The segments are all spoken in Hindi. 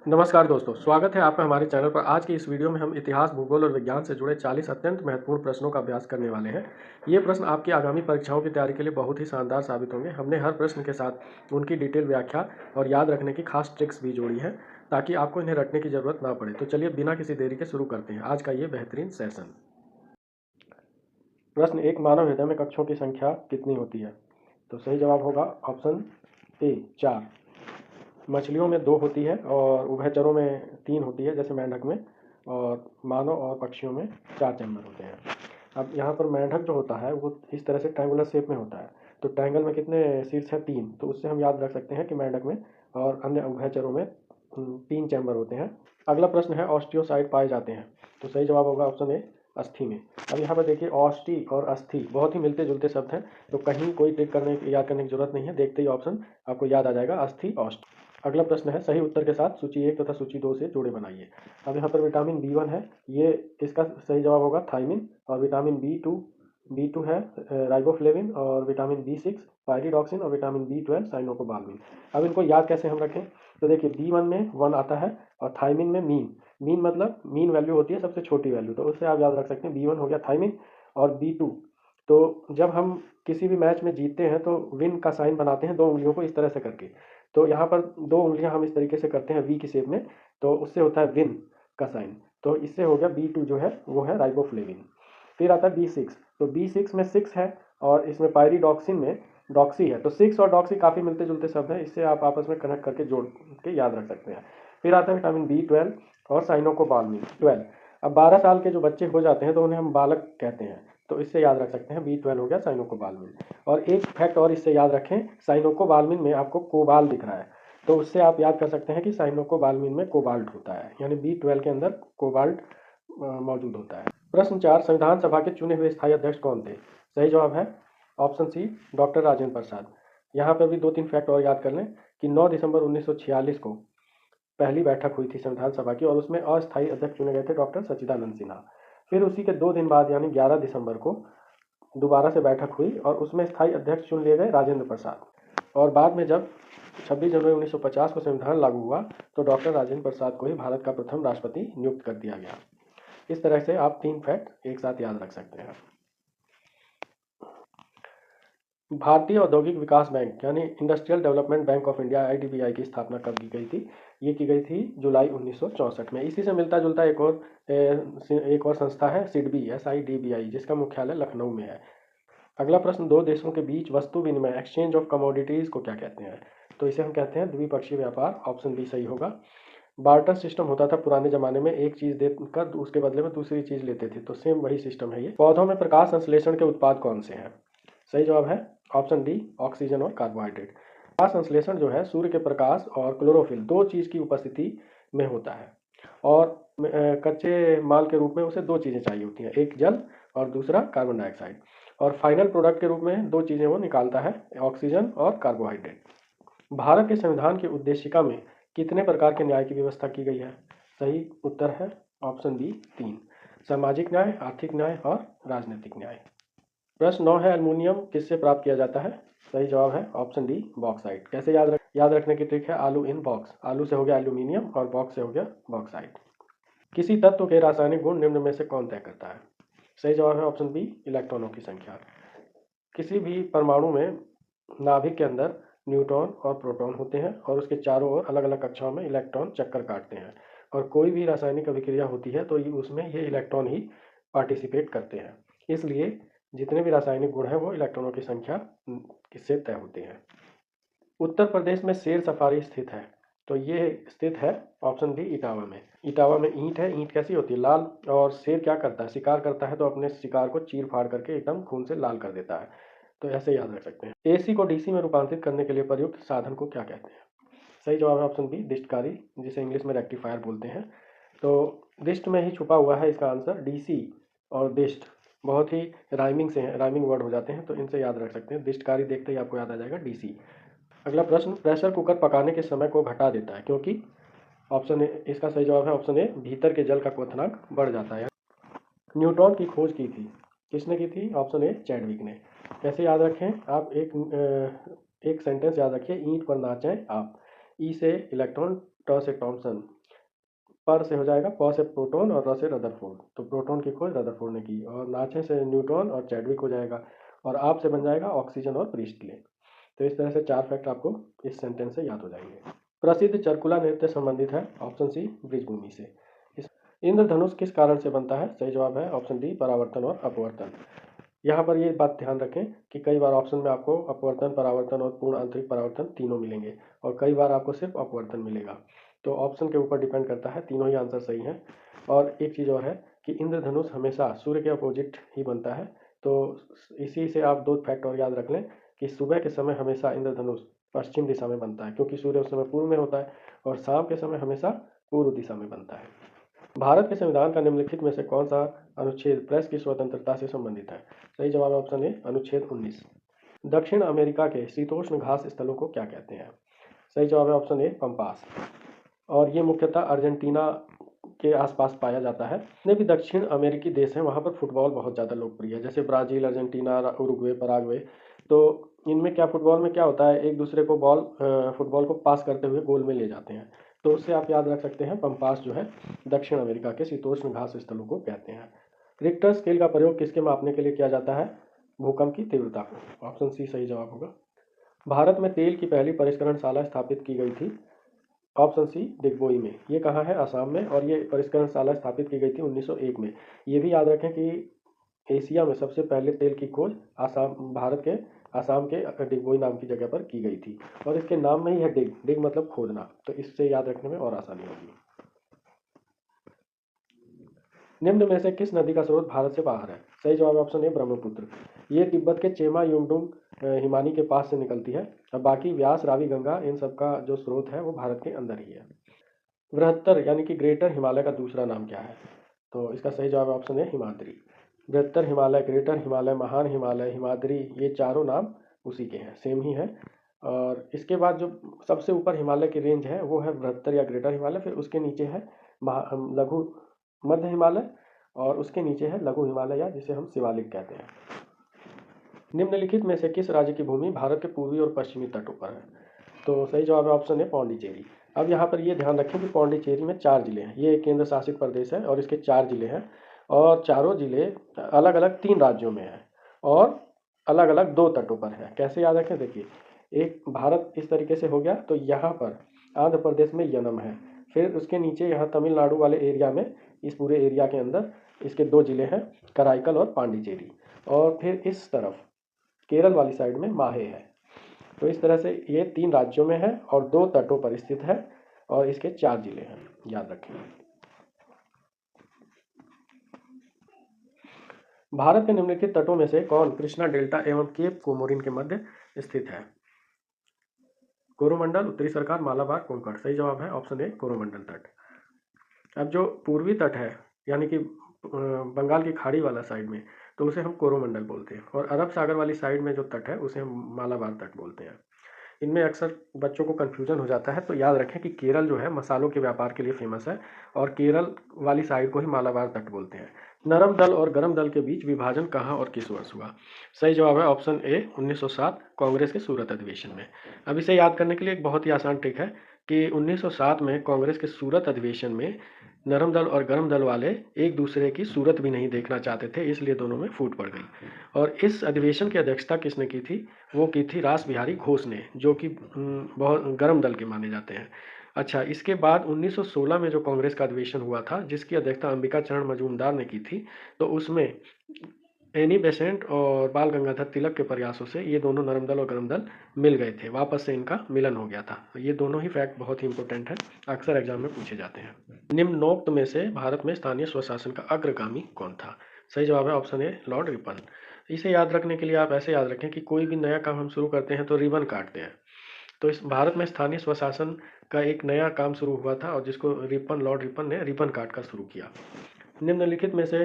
नमस्कार दोस्तों, स्वागत है आपका हमारे चैनल पर। आज की इस वीडियो में हम इतिहास, भूगोल और विज्ञान से जुड़े 40 अत्यंत महत्वपूर्ण प्रश्नों का अभ्यास करने वाले हैं। ये प्रश्न आपकी आगामी परीक्षाओं की तैयारी के लिए बहुत ही शानदार साबित होंगे। हमने हर प्रश्न के साथ उनकी डिटेल व्याख्या और याद रखने की खास ट्रिक्स भी जोड़ी हैं, ताकि आपको इन्हें रटने की जरूरत ना पड़े। तो चलिए बिना किसी देरी के शुरू करते हैं आज का ये बेहतरीन सेशन। प्रश्न एक, मानव हृदय में कक्षों की संख्या कितनी होती है? तो सही जवाब होगा ऑप्शन ए 4। मछलियों में 2 होती है और उभयचरों में 3 होती है, जैसे मेंढक में। और मानव और पक्षियों में 4 चैम्बर होते हैं। अब यहाँ पर मेंढक जो होता है वो इस तरह से ट्रायंगुलर शेप में होता है। तो ट्रायंगल में कितने शीर्ष है? 3। तो उससे हम याद रख सकते हैं कि मेंढक में और अन्य उभयचरों में 3 चैम्बर होते हैं। अगला प्रश्न है, ऑस्टियोसाइट पाए जाते हैं? तो सही जवाब होगा ऑप्शन ए अस्थि में। अब यहाँ पर देखिए, ऑस्टी और अस्थि बहुत ही मिलते जुलते शब्द हैं, तो कहीं कोई ट्रिक याद करने की जरूरत नहीं है। देखते ही ऑप्शन आपको याद आ जाएगा, अस्थि ऑस्ट। अगला प्रश्न है, सही उत्तर के साथ सूची 1 तथा सूची 2 से जोड़े बनाइए। अब यहाँ पर विटामिन बी 1 है, ये इसका सही जवाब होगा थायमिन। और विटामिन बी टू है राइबोफ्लेविन। और विटामिन बी 6 पायरिडॉक्सिन। और विटामिन बी 12 साइनोकोबाल्मिन। अब इनको याद कैसे हम रखें? तो देखिए, बी 1 में 1 आता है और थायमिन में मीन मतलब मीन वैल्यू होती है सबसे छोटी वैल्यू, तो उससे आप याद रख सकते हैं। बी 1 हो गया थायमिन। और बी 2, तो जब हम किसी भी मैच में जीतते हैं तो विन का साइन बनाते हैं 2 उंगलियों को इस तरह से करके। तो यहाँ पर 2 उंगलियां हम इस तरीके से करते हैं वी की शेप में, तो उससे होता है विन का साइन। तो इससे हो गया बी 2 जो है वो है राइबोफ्लेविन। फिर आता है बी 6। तो बी 6 में 6 है और इसमें पायरिडॉक्सिन में डॉक्सी है। तो 6 और डॉक्सी काफ़ी मिलते जुलते शब्द हैं, इससे आप आपस में कनेक्ट करके जोड़ के याद रख सकते हैं। फिर आता है विटामिन बी 12 और साइनोकोबाल्मिन 12। अब 12 साल के जो बच्चे हो जाते हैं तो उन्हें हम बालक कहते हैं, तो इससे याद रख सकते हैं बी 12 हो गया साइनोकोबाल्मिन। और एक फैक्ट और इससे याद रखें, साइनोकोबाल्मिन में आपको कोबाल दिख रहा है, तो उससे आप याद कर सकते हैं कि साइनोकोबाल्मिन में कोबाल्ट होता है, यानी बी 12 के अंदर कोबाल्ट मौजूद होता है। प्रश्न 4, संविधान सभा के चुने हुए स्थायी अध्यक्ष कौन थे? सही जवाब है option C doctor Rajendra Prasad. यहाँ पर भी 2-3 फैक्ट और याद कर लें कि 9 दिसंबर 1946 को पहली बैठक हुई थी संविधान सभा की, और उसमें अस्थायी अध्यक्ष चुने गए थे डॉक्टर सच्चिदानंद सिन्हा। फिर उसी के 2 दिन बाद यानी 11 दिसंबर को दोबारा से बैठक हुई और उसमें स्थायी अध्यक्ष चुन लिए गए राजेंद्र प्रसाद। और बाद में जब 26 जनवरी 1950 को संविधान लागू हुआ तो डॉक्टर राजेंद्र प्रसाद को ही भारत का प्रथम राष्ट्रपति नियुक्त कर दिया गया। इस तरह से आप 3 फैक्ट एक साथ याद रख सकते हैं। भारतीय औद्योगिक विकास बैंक यानी industrial development bank of India IDBI की स्थापना कब की गई थी? ये की गई थी जुलाई 1964 में। इसी से मिलता जुलता एक और संस्था है सिडबी SIDBI, जिसका मुख्यालय लखनऊ में है। अगला प्रश्न, 2 देशों के बीच वस्तु विनिमय एक्सचेंज ऑफ कमोडिटीज को क्या कहते हैं? तो इसे हम कहते हैं द्विपक्षीय व्यापार। ऑप्शन बी सही होगा। बार्टर सिस्टम होता था पुराने जमाने में, एक चीज देकर उसके बदले में दूसरी चीज लेते थे, तो सेम वही सिस्टम है ये। पौधों में प्रकाश संश्लेषण के उत्पाद कौन से हैं? सही जवाब है ऑप्शन डी ऑक्सीजन और कार्बोहाइड्रेट। प्रकाश संश्लेषण जो है सूर्य के प्रकाश और क्लोरोफिल 2 चीज की उपस्थिति में होता है। और कच्चे माल के रूप में उसे 2 चीजें चाहिए होती हैं, एक जल और दूसरा कार्बन डाइऑक्साइड। और फाइनल प्रोडक्ट के रूप में 2 चीजें वो निकालता है, ऑक्सीजन और कार्बोहाइड्रेट। भारत के संविधान की उद्देशिका में कितने प्रकार के न्याय की व्यवस्था की गई है? सही उत्तर है ऑप्शन बी 3। सामाजिक न्याय, आर्थिक न्याय और राजनीतिक न्याय। प्रश्न 9 है, एल्युमिनियम किससे प्राप्त किया जाता है? सही जवाब है ऑप्शन डी बॉक्साइट। कैसे याद रखने की ट्रिक है, आलू इन बॉक्स। आलू से हो गया एल्यूमिनियम और बॉक्स से हो गया बॉक्साइट। किसी तत्व के रासायनिक गुण निम्न में से कौन तय करता है? सही जवाब है ऑप्शन बी इलेक्ट्रॉनों की संख्या। किसी भी परमाणु में नाभिक के अंदर न्यूट्रॉन और प्रोटॉन होते हैं और उसके चारों ओर अलग अलग कक्षाओं में इलेक्ट्रॉन चक्कर काटते हैं। और कोई भी रासायनिक अभिक्रिया होती है तो उसमें ये इलेक्ट्रॉन ही पार्टिसिपेट करते हैं। इसलिए जितने भी रासायनिक गुण हैं वो इलेक्ट्रॉनों की संख्या से तय होते हैं। उत्तर प्रदेश में शेर सफारी स्थित है, तो ये स्थित है ऑप्शन डी इटावा में। इटावा में ईंट है, ईंट कैसी होती है? लाल। और शेर क्या करता है? शिकार करता है, तो अपने शिकार को चीर फाड़ करके एकदम खून से लाल कर देता है। तो ऐसे याद रख सकते हैं। एसी को डीसी में रूपांतरित करने के लिए प्रयुक्त साधन को क्या कहते हैं? सही जवाब है ऑप्शन बी डिस्टकारी, जिसे इंग्लिश में रेक्टिफायर बोलते हैं। तो डिस्ट में ही छुपा हुआ है इसका आंसर। डीसी और डिस्ट बहुत ही राइमिंग से हैं, राइमिंग वर्ड हो जाते हैं, तो इनसे याद रख सकते हैं। डिस्टकारी देखते ही आपको याद आ जाएगा डीसी। अगला प्रश्न, प्रेशर कुकर पकाने के समय को घटा देता है क्योंकि? ऑप्शन ए, इसका सही जवाब है ऑप्शन ए भीतर के जल का क्वथनांक बढ़ जाता है। न्यूट्रॉन की खोज की थी, किसने की थी? ऑप्शन ए चैडविक ने। कैसे याद रखें आप? एक सेंटेंस याद रखिए, ईंट पर नाचें आप। ई से इलेक्ट्रॉन, ट से टॉमसन, पर से हो जाएगा प से प्रोटॉन और र से रदरफोर्ड। तो प्रोटॉन की खोज रदरफोर्ड ने की। और नाचे से न्यूट्रॉन और चैडविक हो जाएगा। और आप से बन जाएगा ऑक्सीजन और प्रीस्टले। तो इस तरह से 4 फैक्ट आपको इस सेंटेंस से याद हो जाएंगे। प्रसिद्ध चरकुला नृत्य संबंधित है ऑप्शन सी बृजभूमि से। इंद्रधनुष किस कारण से बनता है? सही जवाब है ऑप्शन डी परावर्तन और अपवर्तन। यहाँ पर ये बात ध्यान रखें कि कई बार ऑप्शन में आपको अपवर्तन, परावर्तन और पूर्ण आंतरिक परावर्तन तीनों मिलेंगे और कई बार आपको सिर्फ अपवर्तन मिलेगा। तो ऑप्शन के ऊपर डिपेंड करता है, तीनों ही आंसर सही हैं। और एक चीज़ और है कि इंद्रधनुष हमेशा सूर्य के अपोजिट ही बनता है। तो इसी से आप 2 फैक्ट और याद रख लें कि सुबह के समय हमेशा इंद्रधनुष पश्चिम दिशा में बनता है क्योंकि सूर्य उस समय पूर्व में होता है, और शाम के समय हमेशा पूर्व दिशा में बनता है। भारत के संविधान का निम्नलिखित में से कौन सा अनुच्छेद प्रेस की स्वतंत्रता से संबंधित है? सही जवाब है ऑप्शन ए अनुच्छेद 19। दक्षिण अमेरिका के शीतोष्ण घास स्थलों को क्या कहते हैं? सही जवाब है ऑप्शन ए पंपास। और ये मुख्यतः अर्जेंटीना के आसपास पाया जाता है। जितने भी दक्षिण अमेरिकी देश हैं वहाँ पर फुटबॉल बहुत ज़्यादा लोकप्रिय है, जैसे ब्राज़ील, अर्जेंटीना, उरुग्वे, पराग्वे। तो इनमें क्या, फुटबॉल में क्या होता है, एक दूसरे को फुटबॉल को पास करते हुए गोल में ले जाते हैं। तो उससे आप याद रख सकते हैं पंपास जो है दक्षिण अमेरिका के शीतोष्ण घास स्थलों को कहते हैं। रिक्टर स्केल का प्रयोग किसके मापने के लिए किया जाता है? भूकंप की तीव्रता को। ऑप्शन सी सही जवाब होगा। भारत में तेल की पहली परिष्करणशाला स्थापित की गई थी? ऑप्शन सी दिग्बोई में। ये कहाँ है? असम में। और ये परिष्करणशाला स्थापित की गई थी 1901 में। ये भी याद रखें कि एशिया में सबसे पहले तेल की खोज भारत के असम के डिगबोई नाम की जगह पर की गई थी। और इसके नाम में ही है डिग, डिग मतलब खोदना, तो इससे याद रखने में और आसानी होगी। निम्न में से किस नदी का स्रोत भारत से बाहर है? सही जवाब ऑप्शन ए ब्रह्मपुत्र। ये तिब्बत के चेमा युंगडुंग हिमानी के पास से निकलती है। और बाकी व्यास, रावी, गंगा, इन सब का जो स्रोत है वो भारत के अंदर ही है। बृहत्तर यानी कि ग्रेटर हिमालय का दूसरा नाम क्या है? तो इसका सही जवाब ऑप्शन है हिमाद्री। बृहत्तर हिमालय, ग्रेटर हिमालय, महान हिमालय, हिमाद्री, ये चारों नाम उसी के हैं, सेम ही है। और इसके बाद जो सबसे ऊपर हिमालय की रेंज है वो है बृहत्तर या ग्रेटर हिमालय, फिर उसके नीचे है लघु मध्य हिमालय, और उसके नीचे है लघु हिमालय या जिसे हम शिवालिक कहते हैं। निम्नलिखित में से किस राज्य की भूमि भारत के पूर्वी और पश्चिमी तटों पर है? तो सही जवाब है ऑप्शन है पौंडीचेरी। अब यहाँ पर ये ध्यान रखें कि पौंडीचेरी में 4 जिले हैं। ये एक केंद्र शासित प्रदेश है और इसके 4 जिले हैं, और चारों जिले अलग अलग 3 राज्यों में हैं और अलग अलग 2 तटों पर है। कैसे याद रखें? देखिए, एक भारत इस तरीके से हो गया, तो यहाँ पर आंध्र प्रदेश में यनम है, फिर उसके नीचे यहाँ तमिलनाडु वाले एरिया में, इस पूरे एरिया के अंदर इसके 2 जिले हैं, कराईकल और पांडिचेरी। और फिर इस तरफ केरल वाली साइड में माहे है। तो इस तरह से ये 3 राज्यों में है और 2 तटों पर स्थित है, और इसके 4 जिले हैं, याद रखें। भारत के निम्नलिखित तटों में से कौन कृष्णा डेल्टा एवं केप कोमोरिन के मध्य स्थित है? कोरोमंडल, उत्तरी सरकार, मालाबार, कोंकण। सही जवाब है ऑप्शन ए कोरोमंडल तट। अब जो पूर्वी तट है यानी कि बंगाल की खाड़ी वाला साइड में, तो उसे हम कोरोमंडल बोलते हैं, और अरब सागर वाली साइड में जो तट है उसे हम मालाबार तट बोलते हैं। इनमें अक्सर बच्चों को कन्फ्यूजन हो जाता है, तो याद रखें कि केरल जो है मसालों के व्यापार के लिए फेमस है, और केरल वाली साइड को ही मालाबार तट बोलते हैं। नरम दल और गरम दल के बीच विभाजन कहाँ और किस वर्ष हुआ? सही जवाब है ऑप्शन ए 1907 कांग्रेस के सूरत अधिवेशन में। अब इसे याद करने के लिए एक बहुत ही आसान ट्रिक है कि 1907 में कांग्रेस के सूरत अधिवेशन में नरम दल और गरम दल वाले एक दूसरे की सूरत भी नहीं देखना चाहते थे, इसलिए दोनों में फूट पड़ गई। और इस अधिवेशन की अध्यक्षता किसने की थी? वो की थी रास बिहारी घोष ने, जो कि बहुत गरम दल के माने जाते हैं। अच्छा, इसके बाद 1916 में जो कांग्रेस का अधिवेशन हुआ था, जिसकी अध्यक्षता अंबिका चरण मजूमदार ने की थी, तो उसमें एनी बेसेंट और बाल गंगाधर तिलक के प्रयासों से ये दोनों नरम दल और गरम दल मिल गए थे, वापस से इनका मिलन हो गया था। ये दोनों ही फैक्ट बहुत ही इंपॉर्टेंट है, अक्सर एग्जाम में पूछे जाते हैं। निम्नोक्त में से भारत में स्थानीय स्वशासन का अग्रगामी कौन था? सही जवाब है ऑप्शन ए लॉर्ड रिपन। इसे याद रखने के लिए आप ऐसे याद रखें कि कोई भी नया काम हम शुरू करते हैं तो रिबन काटते हैं। तो इस भारत में स्थानीय स्वशासन का एक नया काम शुरू हुआ था, और जिसको लॉर्ड रिपन ने रिबन काट कर शुरू किया। निम्नलिखित में से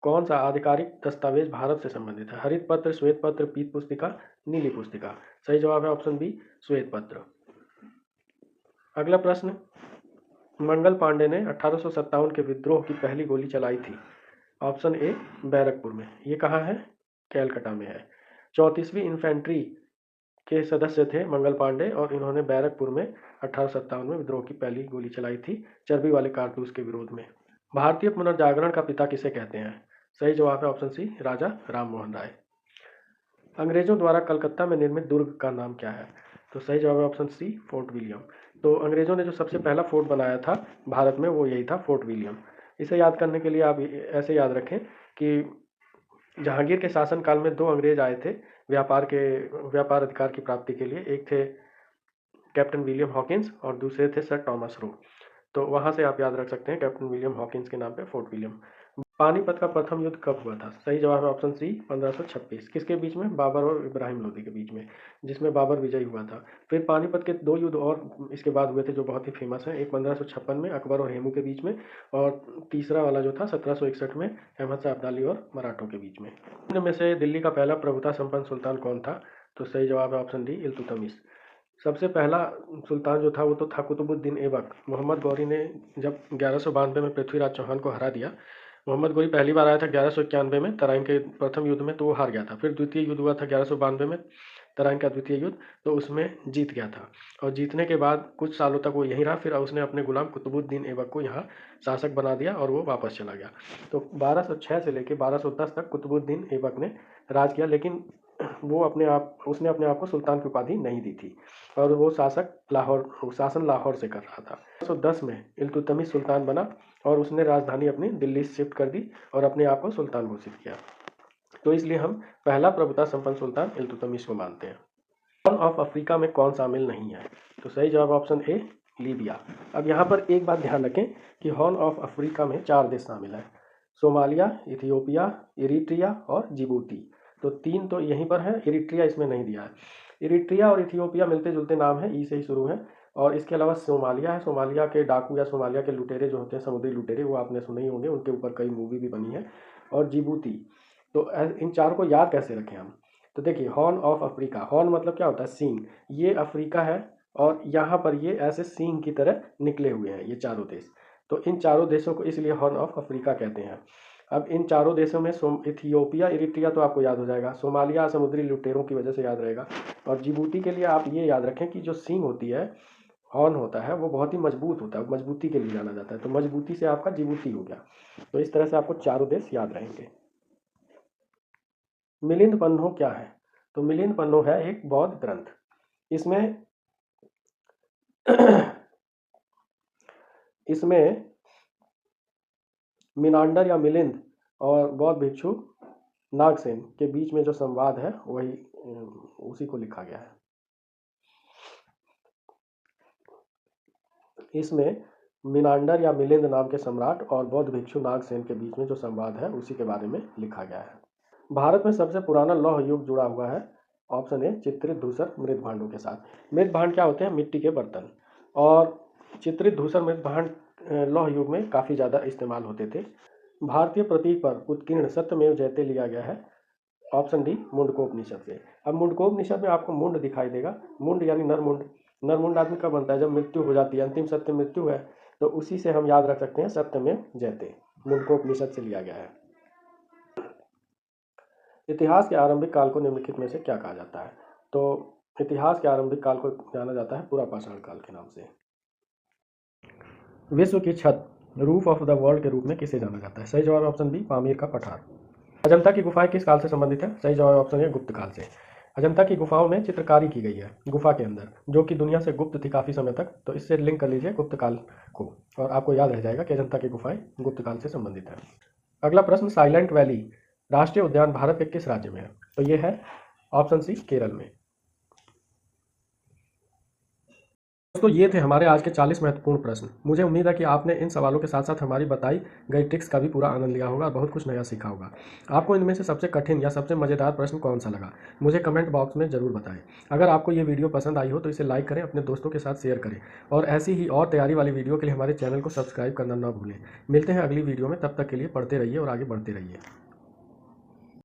कौन सा आधिकारिक दस्तावेज भारत से संबंधित है? हरित पत्र, श्वेत पत्र, पीत पुस्तिका, नीली पुस्तिका। सही जवाब है ऑप्शन बी श्वेत पत्र। अगला प्रश्न, मंगल पांडे ने 1857 के विद्रोह की पहली गोली चलाई थी? ऑप्शन ए बैरकपुर में। ये कहाँ है? कैलकाटा में है। 34वीं इन्फेंट्री के सदस्य थे मंगल पांडे, और इन्होंने बैरकपुर में 1857 में विद्रोह की पहली गोली चलाई थी चर्बी वाले कारतूस के विरोध में। भारतीय पुनर्जागरण का पिता किसे कहते हैं? सही जवाब है ऑप्शन सी, राजा राम मोहन राय। अंग्रेजों द्वारा कलकत्ता में निर्मित दुर्ग का नाम क्या है? तो सही जवाब है ऑप्शन सी, फोर्ट विलियम। तो अंग्रेजों ने जो सबसे पहला फोर्ट बनाया था भारत में वो यही था, फोर्ट विलियम। इसे याद करने के लिए आप ऐसे याद रखें कि जहांगीर के शासनकाल में दो अंग्रेज आए थे व्यापार अधिकार की प्राप्ति के लिए। एक थे कैप्टन विलियम हॉकिंस और दूसरे थे सर टॉमस रो। तो वहां से आप याद रख सकते हैं कैप्टन विलियम हॉकिंस के नाम पे फोर्ट विलियम। पानीपत का प्रथम युद्ध कब हुआ था? सही जवाब है ऑप्शन सी, 1526। किसके बीच में? बाबर और इब्राहिम लोदी के बीच में, जिसमें बाबर विजयी हुआ था। फिर पानीपत के दो युद्ध और इसके बाद हुए थे जो बहुत ही फेमस हैं। एक 1556 में अकबर और हेमू के बीच में, और तीसरा वाला जो था 1761 में अहमद शाह अब्दाली और मराठों के बीच में। इनमें से दिल्ली का पहला प्रभुता संपन्न सुल्तान कौन था? तो सही जवाब है ऑप्शन डी, इल्तुतमिश। सबसे पहला सुल्तान जो था वो तो था कुतुबुद्दीन ऐबक। मोहम्मद गौरी ने जब 1192 में पृथ्वीराज चौहान को हरा दिया। मोहम्मद गौरी पहली बार आया था 1191 में तराइन के प्रथम युद्ध में, तो वो हार गया था। फिर द्वितीय युद्ध हुआ था 1192 में, तराइन का द्वितीय युद्ध, तो उसमें जीत गया था। और जीतने के बाद कुछ सालों तक वो यहीं रहा। फिर उसने अपने गुलाम कुतुबुद्दीन ऐबक को यहाँ शासक बना दिया और वो वापस चला गया। तो 1206 से लेकर 1210 तक कुतुबुद्दीन ऐबक ने राज किया, लेकिन उसने अपने आप को सुल्तान की उपाधि नहीं दी थी, और वो शासन लाहौर से कर रहा था। 1210 में इल्तुतमिश सुल्तान बना और उसने राजधानी अपनी दिल्ली शिफ्ट कर दी और अपने आप को सुल्तान घोषित किया। तो इसलिए हम पहला प्रभुता संपन्न सुल्तान इल्तुतमिश को मानते हैं। हॉर्न ऑफ अफ्रीका में कौन शामिल नहीं है? तो सही जवाब ऑप्शन ए, लीबिया। अब यहाँ पर एक बात ध्यान रखें कि हॉर्न ऑफ अफ्रीका में 4 देश शामिल हैं, सोमालिया, इथियोपिया, इरिट्रिया और जिबूती। तो 3 तो यहीं पर है, इरिट्रिया इसमें नहीं दिया है। इरिट्रिया और इथियोपिया मिलते जुलते नाम है, ई से ही शुरू है। और इसके अलावा सोमालिया है, सोमालिया के डाकू या सोमालिया के लुटेरे जो होते हैं, समुद्री लुटेरे, वो आपने सुने ही होंगे, उनके ऊपर कई मूवी भी बनी है। और जिबूती। तो इन 4 को याद कैसे रखें हम? तो देखिए, हॉर्न ऑफ अफ्रीका, हॉर्न मतलब क्या होता है? सींग। ये अफ्रीका है और यहाँ पर ये ऐसे सींग की तरह निकले हुए हैं ये चारों देश। तो इन चारों देशों को इसलिए हॉर्न ऑफ अफ्रीका कहते हैं। अब इन चारों देशों में इथियोपिया, इरिट्रिया तो आपको याद हो जाएगा, सोमालिया समुद्री लुटेरों की वजह से याद रहेगा, और जिबूती के लिए आप ये याद रखें कि जो सींग होती है, हॉर्न होता है, वो बहुत ही मजबूत होता है, मजबूती के लिए जाना जाता है। तो मजबूती से आपका जिबूती हो गया। तो इस तरह से आपको चारों देश याद रहेंगे। मिलिंद पन्हो क्या है? तो मिलिंद पन्हो है एक बौद्ध ग्रंथ। इसमें इसमें मिनांडर या मिलिंद और बौद्ध भिक्षु नागसेन के बीच में जो संवाद है वही उसी को लिखा गया है। इसमें मिनांडर या मिलिंद नाम के सम्राट और बौद्ध भिक्षु नागसेन के बीच में जो संवाद है उसी के बारे में लिखा गया है। भारत में सबसे पुराना लौह युग जुड़ा हुआ है, ऑप्शन ए, चित्रित धूसर मृत भांडों के साथ। मृत भांड क्या होते हैं? मिट्टी के बर्तन। और चित्रित धूसर मृत भांड लौह युग में काफ़ी ज़्यादा इस्तेमाल होते थे। भारतीय प्रतीक पर उत्कीर्ण सत्यमेव जयते लिया गया है, ऑप्शन डी, मुंडकोपनिषद से। अब मुंडकोपनिषद में आपको मुंड दिखाई देगा, मुंड यानी नरमुंड। नरमुंड आदमी कब बनता है? जब मृत्यु हो जाती है, अंतिम सत्य मृत्यु है, तो उसी से हम याद रख सकते हैं सत्यमेव जयते, मुंडकोपनिषद से लिया गया है। इतिहास के आरंभिक काल को निम्नलिखित में से क्या कहा जाता है? तो इतिहास के आरंभिक काल को जाना जाता है पुरापाषाण काल के नाम से। विश्व की छत, रूफ ऑफ द वर्ल्ड के रूप में किसे जाना जाता है? सही जवाब ऑप्शन बी, पामीर का पठार। अजंता की गुफाएं किस काल से संबंधित है? सही जवाब ऑप्शन है, गुप्त काल से। अजंता की गुफाओं में चित्रकारी की गई है गुफा के अंदर, जो कि दुनिया से गुप्त थी काफ़ी समय तक। तो इससे लिंक कर लीजिए गुप्त काल को, और आपको याद रह जाएगा कि अजंता की गुफाएं गुप्त काल से संबंधित है। अगला प्रश्न, साइलेंट वैली राष्ट्रीय उद्यान भारत के किस राज्य में है? तो ये है ऑप्शन सी, केरल में। दोस्तों, ये थे हमारे आज के 40 महत्वपूर्ण प्रश्न। मुझे उम्मीद है कि आपने इन सवालों के साथ साथ हमारी बताई गई ट्रिक्स का भी पूरा आनंद लिया होगा और बहुत कुछ नया सीखा होगा। आपको इनमें से सबसे कठिन या सबसे मज़ेदार प्रश्न कौन सा लगा, मुझे कमेंट बॉक्स में ज़रूर बताएं। अगर आपको ये वीडियो पसंद आई हो तो इसे लाइक करें, अपने दोस्तों के साथ शेयर करें, और ऐसी ही और तैयारी वाली वीडियो के लिए हमारे चैनल को सब्सक्राइब करना ना भूलें। मिलते हैं अगली वीडियो में, तब तक के लिए पढ़ते रहिए और आगे बढ़ते रहिए।